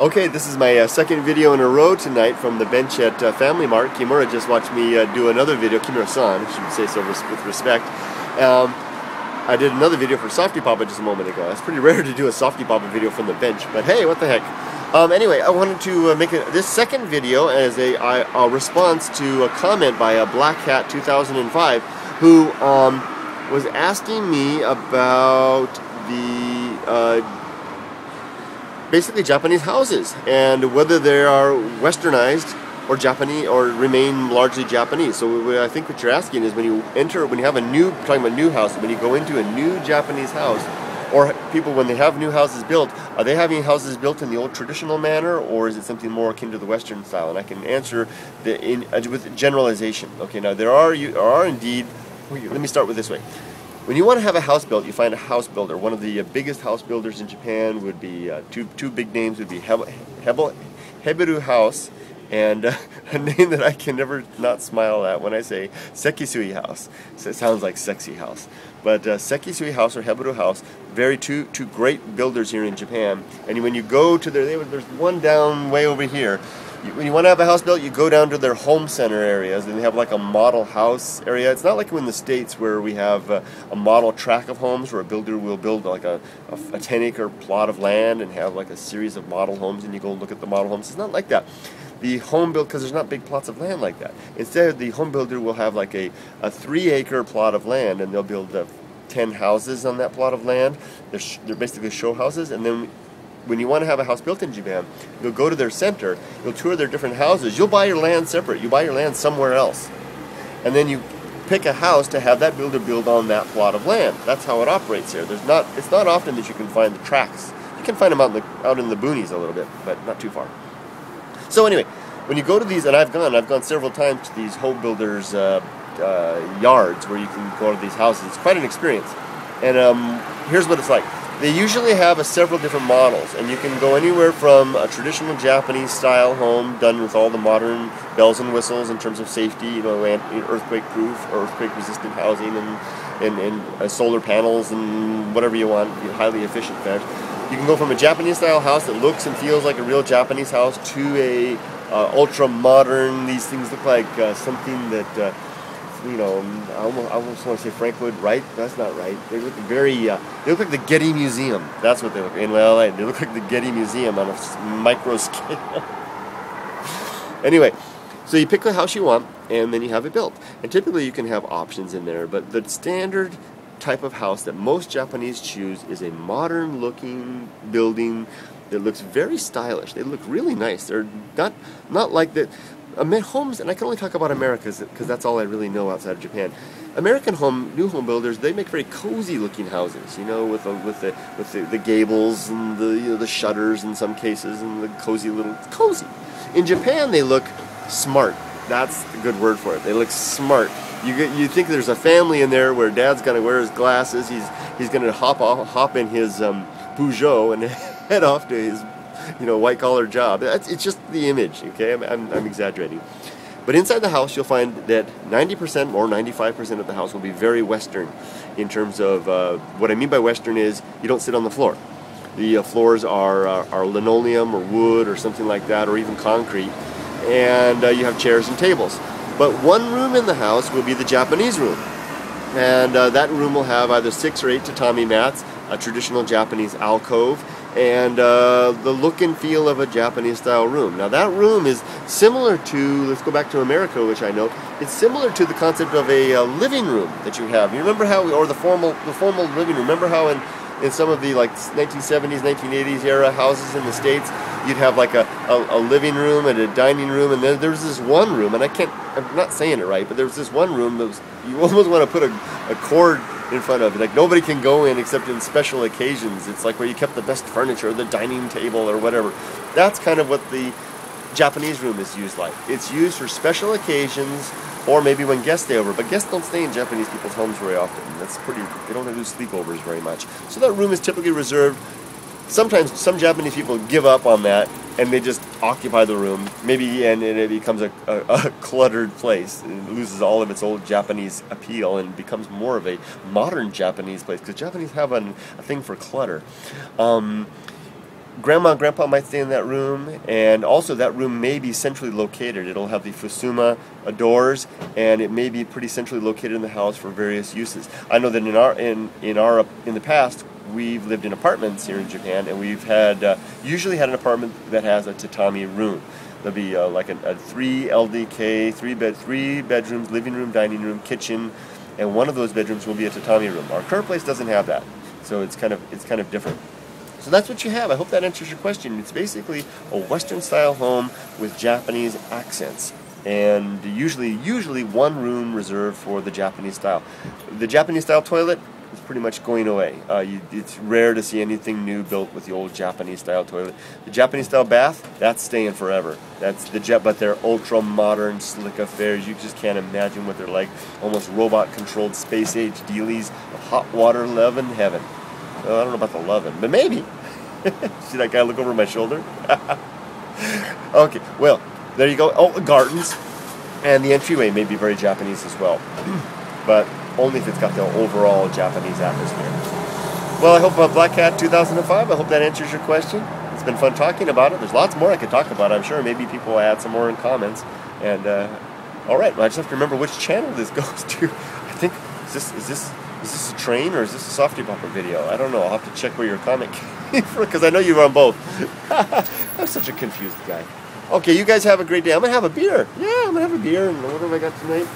Okay, this is my second video in a row tonight from the bench at Family Mart. Kimura just watched me do another video, Kimura-san, I should say so with respect. I did another video for softypapa just a moment ago. It's pretty rare to do a softypapa video from the bench, but hey, what the heck. Anyway, I wanted to make this second video as a response to a comment by a Black Hat 2005 who was asking me about the basically Japanese houses and whether they are westernized or Japanese or remain largely Japanese. So I think what you're asking is when you have a new, talking about new house, when you go into a new Japanese house, or people when they have new houses built, are they having houses built in the old traditional manner, or is it something more akin to the Western style? And I can answer with generalization. Okay, now there are indeed. Let me start with this way. When you want to have a house built, you find a house builder. One of the biggest house builders in Japan would be two big names would be Heberu House, and a name that I can never not smile at when I say Sekisui House. So it sounds like sexy house. But Sekisui House or Heberu House, two great builders here in Japan. And when you go to there's one down way over here. When you want to have a house built, you go down to their home center areas, and they have like a model house area. It's not like in the States where we have a model tract of homes where a builder will build like a 10-acre plot of land and have like a series of model homes, and you go look at the model homes. It's not like that. The home build, because there's not big plots of land like that. Instead, the home builder will have like a 3-acre plot of land, and they'll build 10 houses on that plot of land. They're basically show houses, and then when you want to have a house built in Japan, you'll go to their center, you'll tour their different houses, you'll buy your land separate, you buy your land somewhere else. And then you pick a house to have that builder build on that plot of land. That's how it operates here. It's not often that you can find the tracts. You can find them out in the boonies a little bit, but not too far. So anyway, when you go to these, and I've gone several times to these home builders' yards where you can go to these houses. It's quite an experience. And here's what it's like. They usually have several different models, and you can go anywhere from a traditional Japanese style home done with all the modern bells and whistles in terms of safety, earthquake proof or earthquake resistant housing and solar panels and whatever you want, highly efficient there. You can go from a Japanese style house that looks and feels like a real Japanese house to a ultra modern. These things look like something that I almost want to say Frank Lloyd Wright. That's not right. They look they look like the Getty Museum. That's what they look like in LA. They look like the Getty Museum on a micro scale. Anyway, so you pick the house you want, and then you have it built. And typically you can have options in there, but the standard type of house that most Japanese choose is a modern-looking building that looks very stylish. They look really nice. They're not like that. Homes, and I can only talk about America because that's all I really know outside of Japan. American new home builders, they make very cozy-looking houses, with the gables and the shutters in some cases and the cozy. In Japan, they look smart. That's the good word for it. They look smart. You think there's a family in there where Dad's gonna wear his glasses. He's gonna hop in his Peugeot and head off to his white-collar job. It's just the image, okay? I'm exaggerating. But inside the house, you'll find that 90% or 95% of the house will be very Western in terms of, what I mean by Western is you don't sit on the floor. The floors are linoleum or wood or something like that, or even concrete, and you have chairs and tables. But one room in the house will be the Japanese room, and that room will have either 6 or 8 tatami mats, a traditional Japanese alcove, and the look and feel of a Japanese style room. Now that room is similar to, let's go back to America, which I know, it's similar to the concept of a living room that you have. You remember how, or the formal living room, remember how in some of the 1970s, 1980s era houses in the States, you'd have like a living room and a dining room, and then there's this one room, and I'm not saying it right, but there was this one room that you almost want to put a cord in front of it. Like nobody can go in except in special occasions. It's like where you kept the best furniture, the dining table or whatever. That's kind of what the Japanese room is used like. It's used for special occasions or maybe when guests stay over. But guests don't stay in Japanese people's homes very often. They don't do sleepovers very much. So that room is typically reserved. Sometimes some Japanese people give up on that and they just occupy the room, maybe, and it becomes a cluttered place. It loses all of its old Japanese appeal and becomes more of a modern Japanese place, because Japanese have a thing for clutter. Grandma and Grandpa might stay in that room, and also that room may be centrally located. It'll have the fusuma doors, and it may be pretty centrally located in the house for various uses. I know that in the past we've lived in apartments here in Japan, and we've had usually had an apartment that has a tatami room. There'll be like a 3 LDK, three bedrooms, living room, dining room, kitchen, and one of those bedrooms will be a tatami room. Our current place doesn't have that, so it's kind of different. So that's what you have. I hope that answers your question. It's basically a Western-style home with Japanese accents, and usually one room reserved for the Japanese style. The Japanese style toilet is pretty much going away. It's rare to see anything new built with the old Japanese style toilet. The Japanese style bath, that's staying forever. But they're ultra modern, slick affairs. You just can't imagine what they're like. Almost robot-controlled space-age dealies of hot water love in heaven. I don't know about the loving, but maybe. See that guy look over my shoulder? Okay, well, there you go. Oh, gardens. And the entryway may be very Japanese as well. But only if it's got the overall Japanese atmosphere. Well, I hope Black Cat 2005, I hope that answers your question. It's been fun talking about it. There's lots more I could talk about, I'm sure. Maybe people will add some more in comments. And, alright, well, I just have to remember which channel this goes to. I think, is this a train or is this a Softy Papa video? I don't know. I'll have to check where your comment came from, because I know you're on both. I'm such a confused guy. Okay, you guys have a great day. I'm going to have a beer. Yeah, I'm going to have a beer. And what have I got tonight?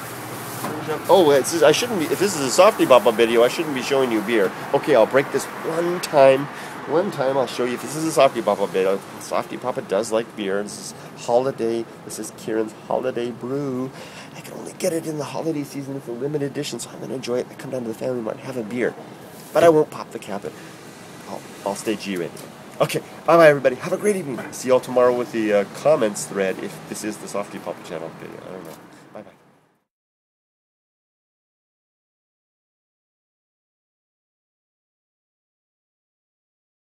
Oh, I shouldn't be. If this is a Softy Papa video, I shouldn't be showing you beer. Okay, I'll break this one time. One time I'll show you if this is a Softy Papa video. Softy Papa does like beer. This is holiday. This is Kieran's holiday brew. I can only get it in the holiday season. It's a limited edition, so I'm going to enjoy it. I come down to the Family Mart and have a beer. But I won't pop the cap. I'll stay G-rated. Okay, bye-bye, everybody. Have a great evening. See y'all tomorrow with the comments thread if this is the Softy Papa channel video. I don't know.